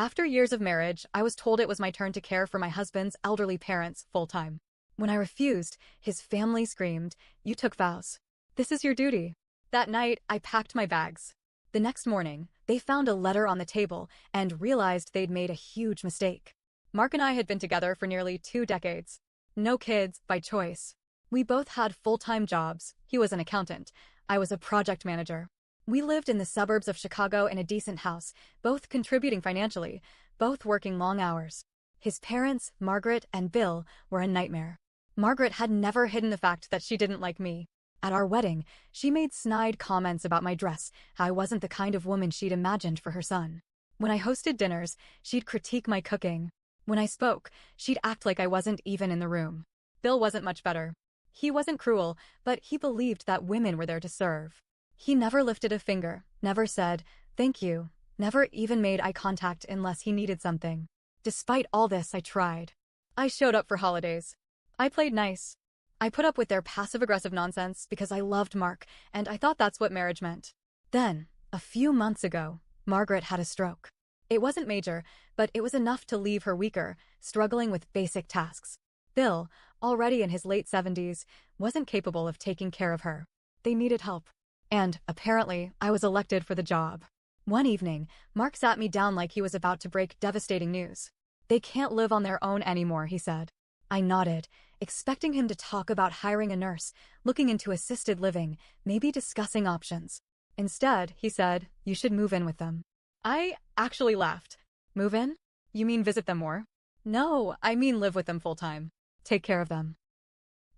After years of marriage, I was told it was my turn to care for my husband's elderly parents full-time. When I refused, his family screamed, "You took vows. This is your duty." That night, I packed my bags. The next morning, they found a letter on the table and realized they'd made a huge mistake. Mark and I had been together for nearly 2 decades. No kids, by choice. We both had full-time jobs. He was an accountant. I was a project manager. We lived in the suburbs of Chicago in a decent house, both contributing financially, both working long hours. His parents, Margaret and Bill, were a nightmare. Margaret had never hidden the fact that she didn't like me. At our wedding, she made snide comments about my dress, how I wasn't the kind of woman she'd imagined for her son. When I hosted dinners, she'd critique my cooking. When I spoke, she'd act like I wasn't even in the room. Bill wasn't much better. He wasn't cruel, but he believed that women were there to serve. He never lifted a finger, never said, "Thank you," never even made eye contact unless he needed something. Despite all this, I tried. I showed up for holidays. I played nice. I put up with their passive-aggressive nonsense because I loved Mark, and I thought that's what marriage meant. Then, a few months ago, Margaret had a stroke. It wasn't major, but it was enough to leave her weaker, struggling with basic tasks. Bill, already in his late 70s, wasn't capable of taking care of her. They needed help. And, apparently, I was elected for the job. One evening, Mark sat me down like he was about to break devastating news. "They can't live on their own anymore," he said. I nodded, expecting him to talk about hiring a nurse, looking into assisted living, maybe discussing options. Instead, he said, "You should move in with them." I actually laughed. "Move in? You mean visit them more?" "No, I mean live with them full-time. Take care of them."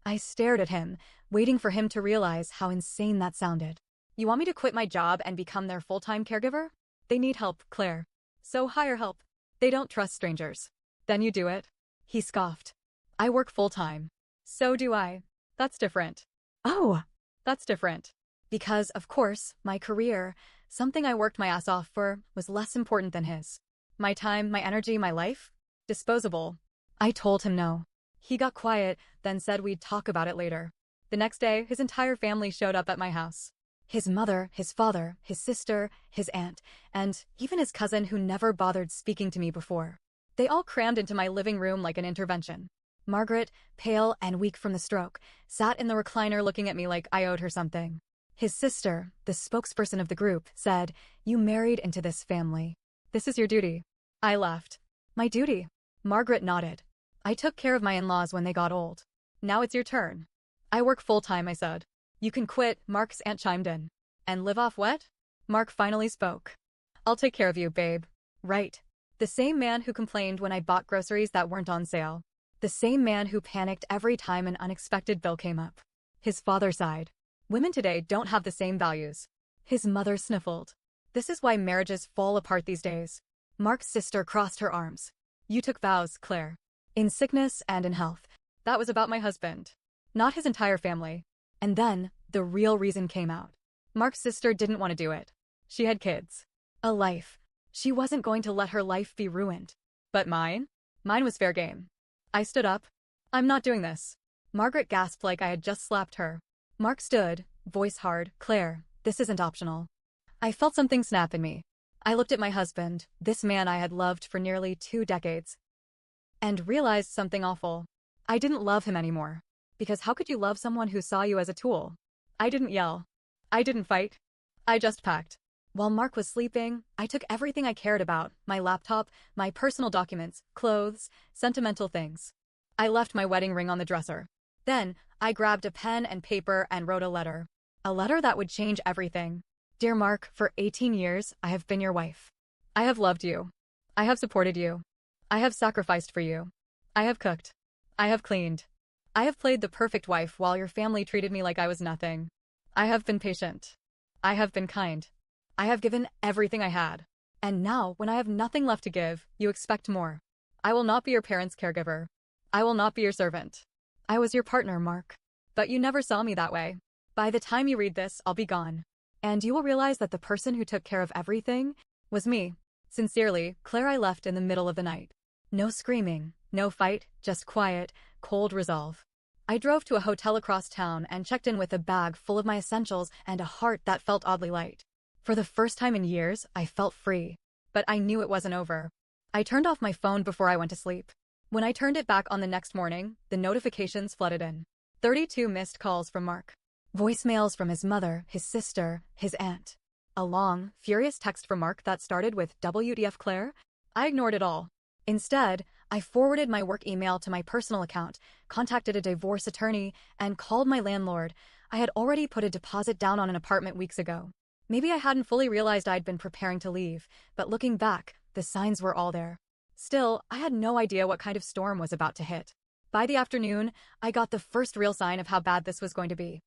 I stared at him, waiting for him to realize how insane that sounded. "You want me to quit my job and become their full-time caregiver? They need help, Claire. So hire help. They don't trust strangers." "Then you do it." He scoffed. "I work full-time." "So do I. That's different." "Oh, that's different." Because, of course, my career, something I worked my ass off for, was less important than his. My time, my energy, my life? Disposable. I told him no. He got quiet, then said we'd talk about it later. The next day, his entire family showed up at my house. His mother, his father, his sister, his aunt, and even his cousin who never bothered speaking to me before. They all crammed into my living room like an intervention. Margaret, pale and weak from the stroke, sat in the recliner looking at me like I owed her something. His sister, the spokesperson of the group, said, "You married into this family. This is your duty." I laughed. "My duty?" Margaret nodded. "I took care of my in-laws when they got old. Now it's your turn." "I work full-time," I said. "You can quit," Mark's aunt chimed in. "And live off what?" Mark finally spoke. "I'll take care of you, babe." Right. The same man who complained when I bought groceries that weren't on sale. The same man who panicked every time an unexpected bill came up. His father sighed. "Women today don't have the same values." His mother sniffled. "This is why marriages fall apart these days." Mark's sister crossed her arms. "You took vows, Claire. In sickness and in health. That was about my husband. Not his entire family." And then, the real reason came out. Mark's sister didn't want to do it. She had kids. A life. She wasn't going to let her life be ruined. But mine? Mine was fair game. I stood up. "I'm not doing this." Margaret gasped like I had just slapped her. Mark stood, voice hard. "Claire, this isn't optional." I felt something snap in me. I looked at my husband, this man I had loved for nearly 2 decades, and realized something awful. I didn't love him anymore. Because how could you love someone who saw you as a tool? I didn't yell. I didn't fight. I just packed. While Mark was sleeping, I took everything I cared about, my laptop, my personal documents, clothes, sentimental things. I left my wedding ring on the dresser. Then, I grabbed a pen and paper and wrote a letter. A letter that would change everything. "Dear Mark, for 18 years, I have been your wife. I have loved you. I have supported you. I have sacrificed for you. I have cooked. I have cleaned. I have played the perfect wife while your family treated me like I was nothing. I have been patient. I have been kind. I have given everything I had. And now, when I have nothing left to give, you expect more. I will not be your parents' caregiver. I will not be your servant. I was your partner, Mark. But you never saw me that way. By the time you read this, I'll be gone. And you will realize that the person who took care of everything was me. Sincerely, Claire." I left in the middle of the night. No screaming, no fight, just quiet, cold resolve. I drove to a hotel across town and checked in with a bag full of my essentials and a heart that felt oddly light. For the first time in years, I felt free. But I knew it wasn't over. I turned off my phone before I went to sleep. When I turned it back on the next morning, the notifications flooded in. 32 missed calls from Mark. Voicemails from his mother, his sister, his aunt. A long, furious text from Mark that started with WTF Claire? I ignored it all. Instead, I forwarded my work email to my personal account, contacted a divorce attorney, and called my landlord. I had already put a deposit down on an apartment weeks ago. Maybe I hadn't fully realized I'd been preparing to leave, but looking back, the signs were all there. Still, I had no idea what kind of storm was about to hit. By the afternoon, I got the first real sign of how bad this was going to be.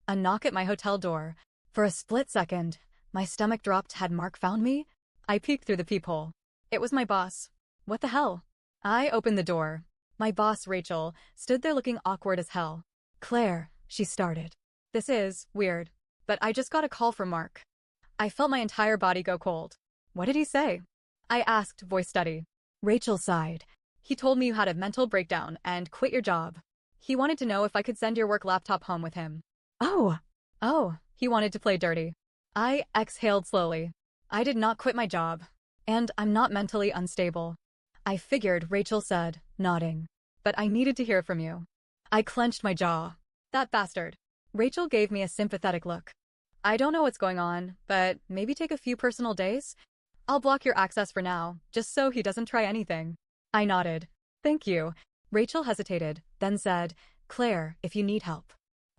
A knock at my hotel door. For a split second, my stomach dropped. Had Mark found me? I peeked through the peephole. It was my boss. What the hell? I opened the door. My boss, Rachel, stood there looking awkward as hell. Claire, she started. This is weird, but I just got a call from Mark. I felt my entire body go cold. What did he say? I asked, voice steady. Rachel sighed. He told me you had a mental breakdown and quit your job. He wanted to know if I could send your work laptop home with him. Oh, he wanted to play dirty. I exhaled slowly. I did not quit my job. And I'm not mentally unstable. I figured, Rachel said, nodding. But I needed to hear from you. I clenched my jaw. That bastard. Rachel gave me a sympathetic look. I don't know what's going on, but maybe take a few personal days? I'll block your access for now, just so he doesn't try anything. I nodded. Thank you. Rachel hesitated, then said, Claire, if you need help.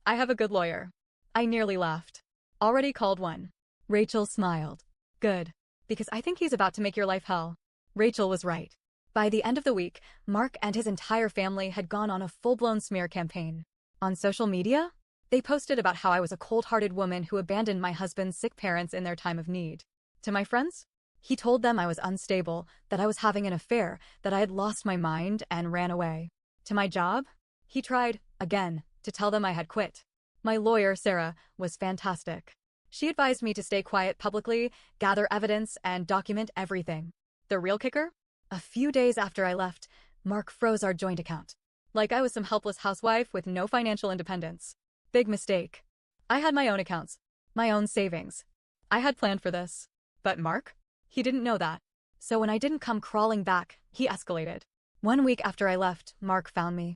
I have a good lawyer. I nearly laughed. Already called one. Rachel smiled. Good. Because I think he's about to make your life hell. Rachel was right. By the end of the week, Mark and his entire family had gone on a full-blown smear campaign. On social media, they posted about how I was a cold-hearted woman who abandoned my husband's sick parents in their time of need. To my friends, he told them I was unstable, that I was having an affair, that I had lost my mind and ran away. To my job, he tried, again, to tell them I had quit. My lawyer, Sarah, was fantastic. She advised me to stay quiet publicly, gather evidence, and document everything. The real kicker? A few days after I left, Mark froze our joint account. Like I was some helpless housewife with no financial independence. Big mistake. I had my own accounts, my own savings. I had planned for this. But Mark? He didn't know that. So when I didn't come crawling back, he escalated. 1 week after I left, Mark found me.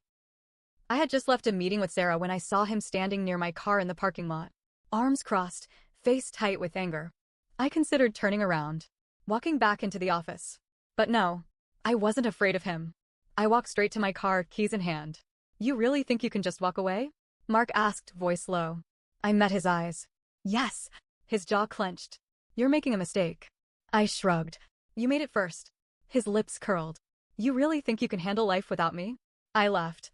I had just left a meeting with Sarah when I saw him standing near my car in the parking lot. Arms crossed, face tight with anger. I considered turning around, walking back into the office. But no, I wasn't afraid of him. I walked straight to my car, keys in hand. You really think you can just walk away? Mark asked, voice low. I met his eyes. Yes. His jaw clenched. You're making a mistake. I shrugged. You made it first. His lips curled. You really think you can handle life without me? I laughed.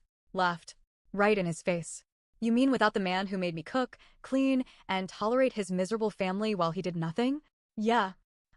Right in his face. You mean without the man who made me cook, clean, and tolerate his miserable family while he did nothing? Yeah.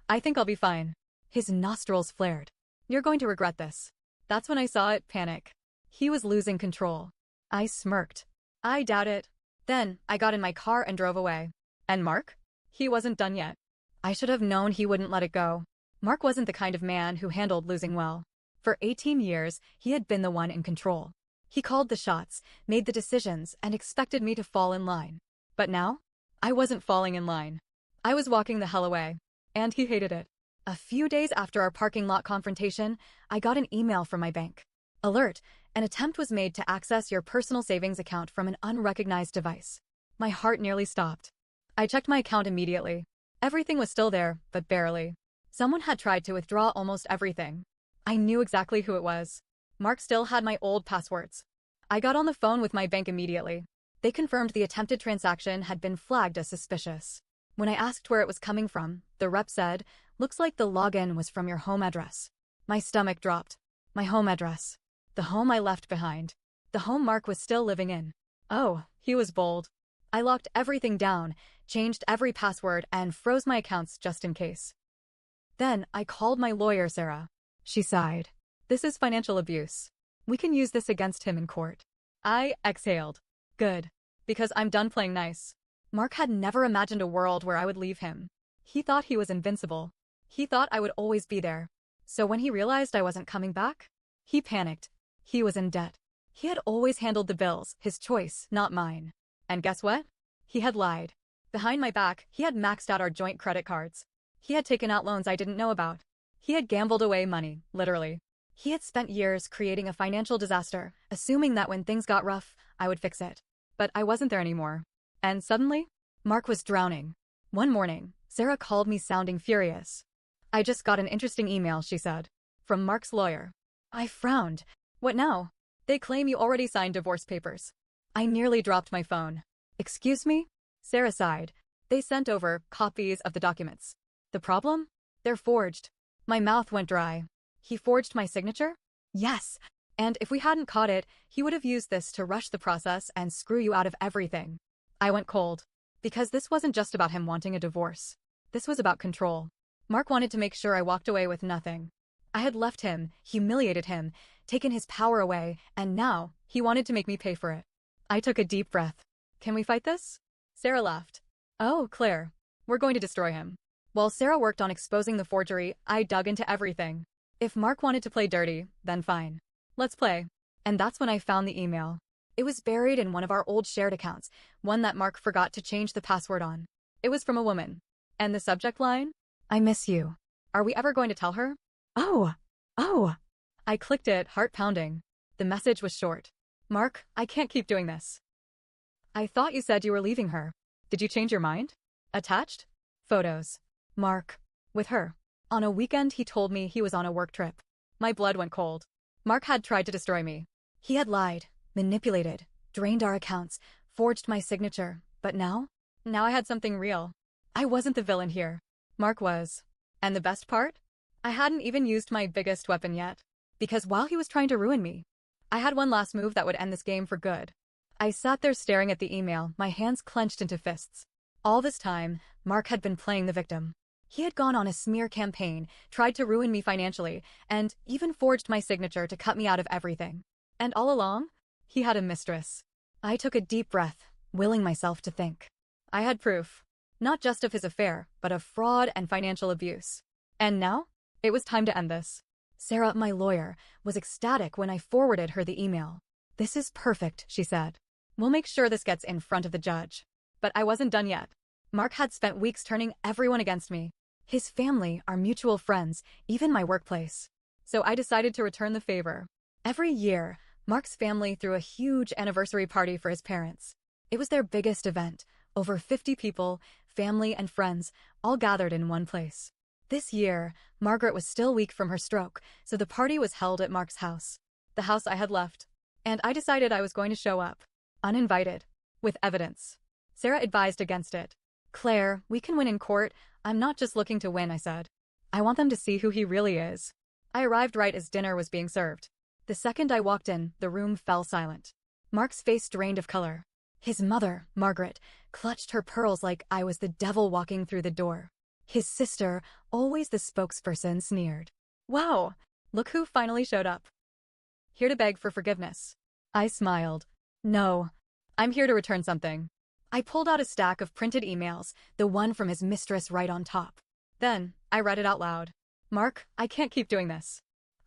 I think I'll be fine. His nostrils flared. You're going to regret this. That's when I saw it, panic. He was losing control. I smirked. I doubt it. Then, I got in my car and drove away. And Mark? He wasn't done yet. I should have known he wouldn't let it go. Mark wasn't the kind of man who handled losing well. For 18 years, he had been the one in control. He called the shots, made the decisions, and expected me to fall in line. But now, I wasn't falling in line. I was walking the hell away. And he hated it. A few days after our parking lot confrontation, I got an email from my bank. Alert, an attempt was made to access your personal savings account from an unrecognized device. My heart nearly stopped. I checked my account immediately. Everything was still there, but barely. Someone had tried to withdraw almost everything. I knew exactly who it was. Mark still had my old passwords. I got on the phone with my bank immediately. They confirmed the attempted transaction had been flagged as suspicious. When I asked where it was coming from, the rep said, looks like the login was from your home address. My stomach dropped. My home address. The home I left behind. The home Mark was still living in. Oh, he was bold. I locked everything down, changed every password, and froze my accounts just in case. Then I called my lawyer, Sarah. She sighed. This is financial abuse. We can use this against him in court. I exhaled. Good. Because I'm done playing nice. Mark had never imagined a world where I would leave him. He thought he was invincible. He thought I would always be there. So when he realized I wasn't coming back, he panicked. He was in debt. He had always handled the bills, his choice, not mine. And guess what? He had lied. Behind my back, he had maxed out our joint credit cards. He had taken out loans I didn't know about. He had gambled away money, literally. He had spent years creating a financial disaster, assuming that when things got rough, I would fix it. But I wasn't there anymore. And suddenly, Mark was drowning. One morning, Sarah called me sounding furious. "I just got an interesting email," she said. "From Mark's lawyer." I frowned. "What now?" "They claim you already signed divorce papers." I nearly dropped my phone. "Excuse me?" Sarah sighed. "They sent over copies of the documents. The problem? They're forged." My mouth went dry. "He forged my signature?" "Yes. And if we hadn't caught it, he would have used this to rush the process and screw you out of everything." I went cold. Because this wasn't just about him wanting a divorce. This was about control. Mark wanted to make sure I walked away with nothing. I had left him, humiliated him, taken his power away, and now he wanted to make me pay for it. I took a deep breath. "Can we fight this?" Sarah laughed. "Oh, Claire, we're going to destroy him." While Sarah worked on exposing the forgery, I dug into everything. If Mark wanted to play dirty, then fine. Let's play. And that's when I found the email. It was buried in one of our old shared accounts, one that Mark forgot to change the password on. It was from a woman. And the subject line? "I miss you. Are we ever going to tell her?" Oh. I clicked it, heart pounding. The message was short. "Mark, I can't keep doing this. I thought you said you were leaving her. Did you change your mind?" Attached? Photos. Mark. With her. On a weekend he told me he was on a work trip. My blood went cold. Mark had tried to destroy me. He had lied, manipulated, drained our accounts, forged my signature, but now I had something real. I wasn't the villain here. Mark was. And the best part? I hadn't even used my biggest weapon yet. Because while he was trying to ruin me, I had one last move that would end this game for good. I sat there staring at the email, my hands clenched into fists. All this time, Mark had been playing the victim. He had gone on a smear campaign, tried to ruin me financially, and even forged my signature to cut me out of everything. And all along, he had a mistress. I took a deep breath, willing myself to think. I had proof. Not just of his affair, but of fraud and financial abuse. And now, it was time to end this. Sarah, my lawyer, was ecstatic when I forwarded her the email. "This is perfect," she said. "We'll make sure this gets in front of the judge." But I wasn't done yet. Mark had spent weeks turning everyone against me. His family, our mutual friends, even my workplace. So I decided to return the favor. Every year, Mark's family threw a huge anniversary party for his parents. It was their biggest event. Over 50 people, family and friends, all gathered in one place. This year, Margaret was still weak from her stroke, so the party was held at Mark's house. The house I had left. And I decided I was going to show up. Uninvited. With evidence. Sarah advised against it. "Claire, we can win in court. I'm not just looking to win," I said. "I want them to see who he really is." I arrived right as dinner was being served. The second I walked in, the room fell silent. Mark's face drained of color. His mother, Margaret, clutched her pearls like I was the devil walking through the door. His sister, always the spokesperson, sneered. "Wow, look who finally showed up. Here to beg for forgiveness." I smiled. "No, I'm here to return something." I pulled out a stack of printed emails, the one from his mistress right on top. Then, I read it out loud. "Mark, I can't keep doing this.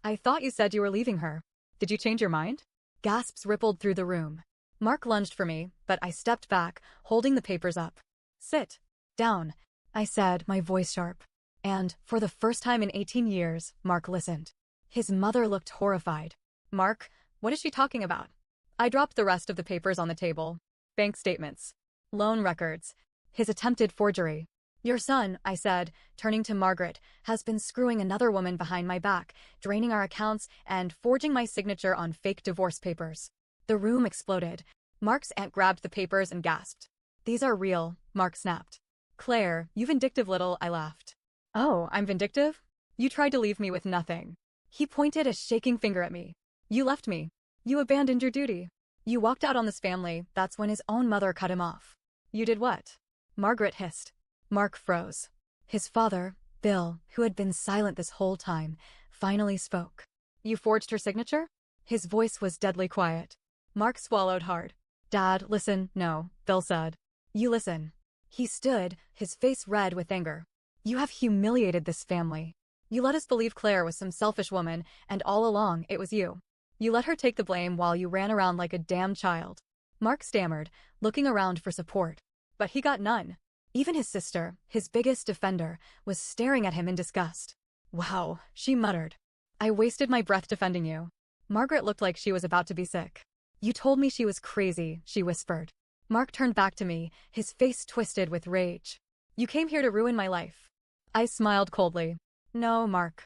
I thought you said you were leaving her. Did you change your mind?" Gasps rippled through the room. Mark lunged for me, but I stepped back, holding the papers up. "Sit down," I said, my voice sharp. And, for the first time in 18 years, Mark listened. His mother looked horrified. "Mark, what is she talking about?" I dropped the rest of the papers on the table. Bank statements. Loan records. His attempted forgery. "Your son," I said, turning to Margaret, "has been screwing another woman behind my back, draining our accounts, and forging my signature on fake divorce papers." The room exploded. Mark's aunt grabbed the papers and gasped. "These are real," Mark snapped. "Claire, you vindictive little," I laughed. "Oh, I'm vindictive? You tried to leave me with nothing." He pointed a shaking finger at me. "You left me. You abandoned your duty. You walked out on this family. That's when his own mother cut him off." "You did what?" Margaret hissed. Mark froze. His father, Bill, who had been silent this whole time, finally spoke. "You forged her signature?" His voice was deadly quiet. Mark swallowed hard. "Dad, listen." "No," Bill said. "You listen." He stood, his face red with anger. "You have humiliated this family. You let us believe Claire was some selfish woman, and all along it was you. You let her take the blame while you ran around like a damn child." Mark stammered, looking around for support. But he got none. Even his sister, his biggest defender, was staring at him in disgust. Wow, she muttered. I wasted my breath defending you. Margaret looked like she was about to be sick. You told me she was crazy, she whispered. Mark turned back to me, his face twisted with rage. You came here to ruin my life. I smiled coldly. No, Mark.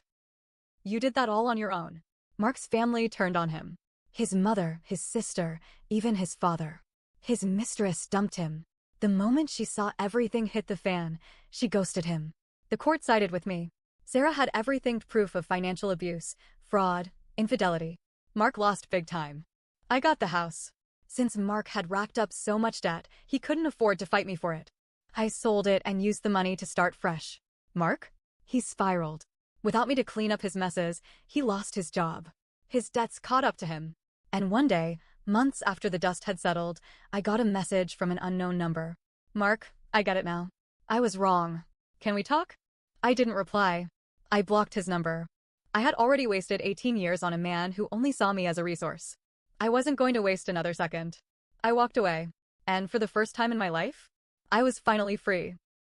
You did that all on your own. Mark's family turned on him. His mother, his sister, even his father. His mistress dumped him. The moment she saw everything hit the fan, she ghosted him. The court sided with me. Sarah had everything proof of financial abuse, fraud, infidelity. Mark lost big time. I got the house. Since Mark had racked up so much debt, he couldn't afford to fight me for it. I sold it and used the money to start fresh. Mark? He spiraled. Without me to clean up his messes, he lost his job. His debts caught up to him. And one day, months after the dust had settled, I got a message from an unknown number. Mark, I get it now. I was wrong. Can we talk? I didn't reply. I blocked his number. I had already wasted 18 years on a man who only saw me as a resource. I wasn't going to waste another second. I walked away. And for the first time in my life, I was finally free.